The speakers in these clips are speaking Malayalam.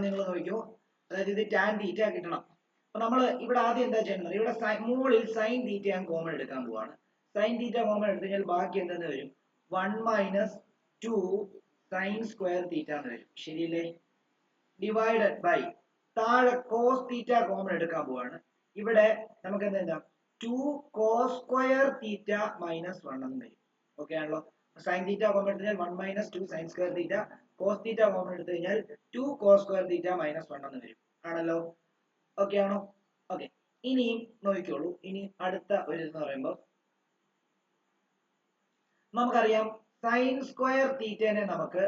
നിങ്ങൾ നോക്കിയോ, അതായത് ഇത് ടാൻ തീറ്റ കിട്ടണം. അപ്പൊ നമ്മൾ ഇവിടെ ആദ്യം എന്താ ചെയ്യേണ്ടത്, ഇവിടെ മുകളിൽ സൈൻ തീറ്റ ഞാൻ കോമൺ എടുക്കാൻ പോവാണ്. സൈൻ തീറ്റ കോമൺ എടുത്തു കഴിഞ്ഞാൽ ബാക്കി എന്തെന്ന് വരും, 1 മൈനസ് 2 സൈൻ സ്ക്വയർ തീറ്റ എന്ന് വരും. ശരിയല്ലേ? ഡിവൈഡഡ് ബൈ താഴെ കോസ് തീറ്റ കോമൺ എടുക്കാൻ പോവാണ്. ഇവിടെ നമുക്ക് എന്താ 2 കോസ് സ്ക്വയർ തീറ്റ മൈനസ് 1 എന്ന് വരും. ഓക്കെ ആണല്ലോ? സൈൻ തീറ്റ കോമൺ എടുത്തു കഴിഞ്ഞാൽ 1 minus 2 sine square theta, cos theta common എടുത്തു കഴിഞ്ഞാൽ 2 കോസ് സ്ക്വയർ തീറ്റ മൈനസ് 1 എന്ന് വരും. ആണല്ലോ? ഓക്കെ ആണോ? ഓക്കെ. ഇനിയും നോക്കിക്കോളൂ. ഇനി അടുത്ത ഒരു എന്ന് പറയുമ്പോൾ നമുക്കറിയാം സൈൻ സ്ക്വയർ തീറ്റനെ നമുക്ക്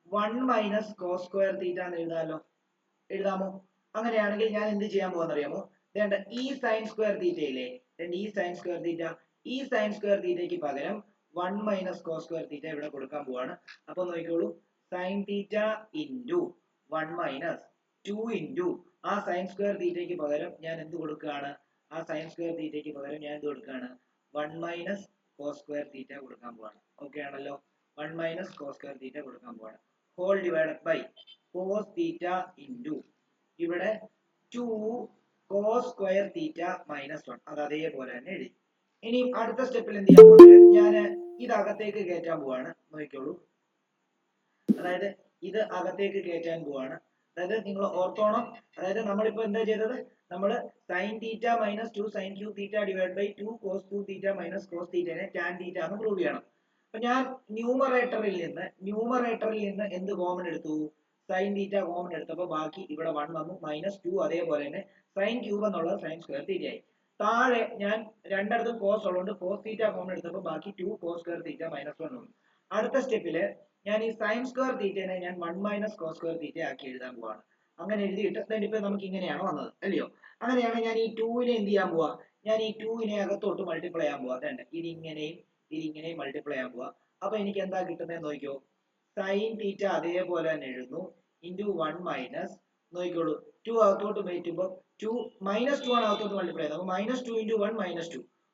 1 മൈനസ് കോസ് സ്ക്വയർ തീറ്റ എന്ന് എഴുതാമല്ലോ. എഴുതാമോ? അങ്ങനെയാണെങ്കിൽ ഞാൻ എന്ത് ചെയ്യാൻ പോകുന്ന അറിയാമോ, വേണ്ട ഈ സൈൻ സ്ക്വയർ തീറ്റയില്ലേ, ഈ സൈൻ സ്ക്വയർ തീറ്റ, ഈ സൈൻ സ്ക്വയർ തീറ്റയ്ക്ക് പകരം 1 മൈനസ് കോസ് സ്ക്വയർ തീറ്റ ഇവിടെ കൊടുക്കാൻ പോവാണ്. അപ്പൊ നോക്കിക്കോളൂ, sign theta into 1 minus 2 into ആ സൈൻ സ്ക്വയർ തീറ്റയ്ക്ക് പകരം ഞാൻ എന്ത് കൊടുക്കുകയാണ്, ആ സൈൻ സ്ക്വയർ തീറ്റയ്ക്ക് പകരം ഞാൻ എന്ത് കൊടുക്കുകയാണ്, 1 മൈനസ് കോസ് സ്ക്വയർ തീറ്റ കൊടുക്കാൻ പോവാണ്. ഓക്കെ ആണല്ലോ? 1 മൈനസ് കോസ് സ്ക്വയർ തീറ്റ കൊടുക്കാൻ പോവാണ്. Whole divided by cos theta into ഇവിടെ 2 കോസ് സ്ക്വയർ തീറ്റ മൈനസ് 1. അത് അതേപോലെ തന്നെ എഴുതി. ഇനി അടുത്ത സ്റ്റെപ്പിൽ എന്ത് ചെയ്യാൻ പോകുന്നത്, ഞാൻ ഇത് അകത്തേക്ക് കയറ്റാൻ പോവാണ്. നോക്കിക്കോളൂ, അതായത് ഇത് അകത്തേക്ക് കയറ്റാൻ പോവാണ്. അതായത് നിങ്ങൾ ഓർത്തോണം, അതായത് നമ്മളിപ്പോ എന്താ ചെയ്തത്, നമ്മൾ sine theta minus 2 sine cube theta divide by 2 cos 2 theta minus cos തീറ്റനെ ടാൻ തീറ്റ എന്ന് പ്രൂവ് ചെയ്യണം. അപ്പൊ ഞാൻ ന്യൂമറേറ്ററിൽ നിന്ന് എന്ത് കോമൺ എടുത്തു, സൈൻ തീറ്റ കോമൺ എടുത്തപ്പോൾ ബാക്കി ഇവിടെ 1 വന്നു, മൈനസ് 2 അതേപോലെ തന്നെ സൈൻ ക്യൂബ് എന്നുള്ളത് സൈൻ സ്ക്വയർ തീറ്റ ആയി. താഴെ ഞാൻ രണ്ടിടത്തും കോസ് ഉള്ളതുകൊണ്ട് കോസ് തീറ്റ കോമൺ എടുത്തപ്പോൾ ബാക്കി 2 കോസ് സ്ക്വയർ തീറ്റ മൈനസ് 1 വന്നു. അടുത്ത സ്റ്റെപ്പില് ഞാൻ ഈ സൈൻ സ്ക്വയർ തീറ്റനെ ഞാൻ 1 മൈനസ് കോസ് സ്ക്വയർ തീറ്റ ആക്കി എഴുതാൻ പോവാണ്. അങ്ങനെ എഴുതിയിട്ട് ഇപ്പൊ നമുക്ക് ഇങ്ങനെയാണ് വന്നത്, അല്ലയോ? അങ്ങനെയാണ് ഞാൻ ഈ 2നെ എന്ത് ചെയ്യാൻ പോവാ, ഞാൻ ഈ 2നെ അകത്തോട്ട് മൾട്ടിപ്ലൈ ചെയ്യാൻ പോവാ. വേണ്ട, ഇതിങ്ങനെയും മൾട്ടിപ്ലൈ ചെയ്യാൻ പോവാ. അപ്പൊ എനിക്ക് എന്താ കിട്ടുന്നത് നോക്കിയോ, സൈൻ തീറ്റ അതേപോലെ തന്നെ എഴുതുന്നു ഇൻറ്റു 1 മൈനസ്, നോക്കിക്കോളൂ, 2 അകത്തോട്ട് മാറ്റുമ്പോൾ 2 മൈനസ് 2 ആണ് അകത്തോട്ട് മൾട്ടിപ്ലൈ ചെയ്യുന്നത്. അപ്പൊ minus 2 into 1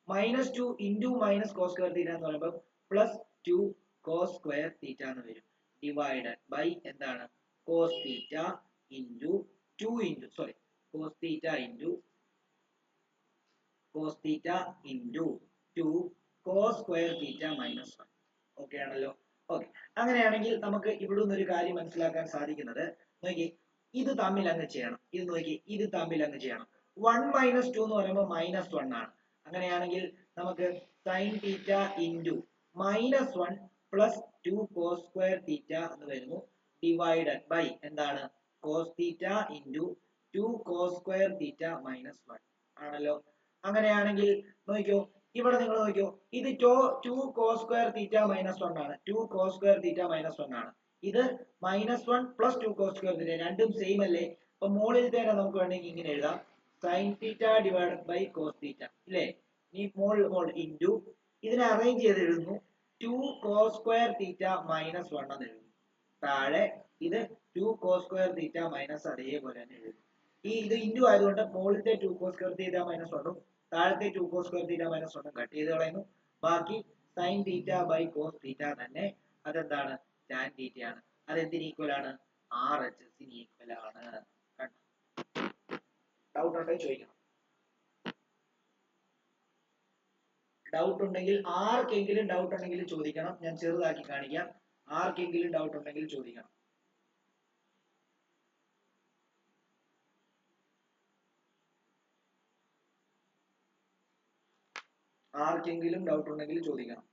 minus 2 into minus cos square theta എന്ന് പറയുമ്പോൾ പ്ലസ് 2 കോസ് സ്ക്വയർ തീറ്റ എന്ന് വരും. ഡിവൈഡഡ് ബൈ എന്താണ്, cos theta into 2 into cos theta into 2 cos square theta minus 1. Okay ആണല്ലോ? ഓക്കെ. അങ്ങനെയാണെങ്കിൽ നമുക്ക് ഇവിടെ നിന്നൊരു കാര്യം മനസ്സിലാക്കാൻ സാധിക്കുന്നത്, നോക്കി ഇത് തമ്മിൽ അങ്ങ് ചെയ്യണം. ഇത് നോക്കി, ഇത് തമ്മിൽ അങ്ങ് ചെയ്യണം. 1 മൈനസ് 2 എന്ന് പറയുമ്പോൾ മൈനസ് 1 ആണ്. അങ്ങനെയാണെങ്കിൽ നമുക്ക് sine theta into minus 1 plus 2 cos square theta എന്ന് വരുന്നു. ഡിവൈഡഡ് ബൈ എന്താണ്, cos theta into 2 cos square theta minus 1 ആണല്ലോ? അങ്ങനെയാണെങ്കിൽ നോക്കിയോ, ഇവിടെ നിങ്ങൾ നോക്കിയോ, ഇത് 2 കോസ് സ്ക്വയർ തീറ്റ മൈനസ് 1 ആണ്. 2 കോസ് സ്ക്വയർ തീറ്റ മൈനസ് 1 ആണ്. ഇത് minus 1 plus 2 cos square theta, രണ്ടും സെയിം അല്ലേ? അപ്പൊ മോളിൽ തന്നെ നമുക്ക് വേണമെങ്കിൽ ഇങ്ങനെ എഴുതാം, sine theta divided by cos theta, ഇല്ലേ? ഈ മോൾ ഇൻറ്റു ഇതിനെ അറേഞ്ച് ചെയ്ത് എഴുതുന്നു 2 കോസ് സ്ക്വയർ തീറ്റ മൈനസ് 1 എന്ന് എഴുതുന്നു. താഴെ ഇത് 2 കോസ് സ്ക്വയർ തീറ്റ മൈനസ് അതേപോലെ തന്നെ എഴുതുന്നു. ഇത് ഇൻറ്റു ആയതുകൊണ്ട് മുകളിലത്തെ 2 കോസ് സ്ക്വയർ തീറ്റ മൈനസ് 1 താഴത്തെ 2 cos square theta minus 1 cut ചെയ്ത് കളയുന്നു. ബാക്കി sine theta by cos theta തന്നെ, അതെന്താണ്, ടാൻ തീറ്റ ആണ്. അതെന്തിന് ഈക്വൽ ആണ്, RHS ന് ഈക്വൽ ആണ്. ഡൗട്ട് ഉണ്ടെങ്കിൽ ചോദിക്കണം. ഡൗട്ട് ഉണ്ടെങ്കിൽ ആർക്കെങ്കിലും ഡൗട്ട് ഉണ്ടെങ്കിൽ ചോദിക്കണം. ഞാൻ ചെറുതാക്കി കാണിക്കാം. ആർക്കെങ്കിലും ഡൗട്ട് ഉണ്ടെങ്കിൽ ചോദിക്കണം. ആർക്കെങ്കിലും ഡൗട്ട് ഉണ്ടെങ്കിൽ ചോദിക്കണം.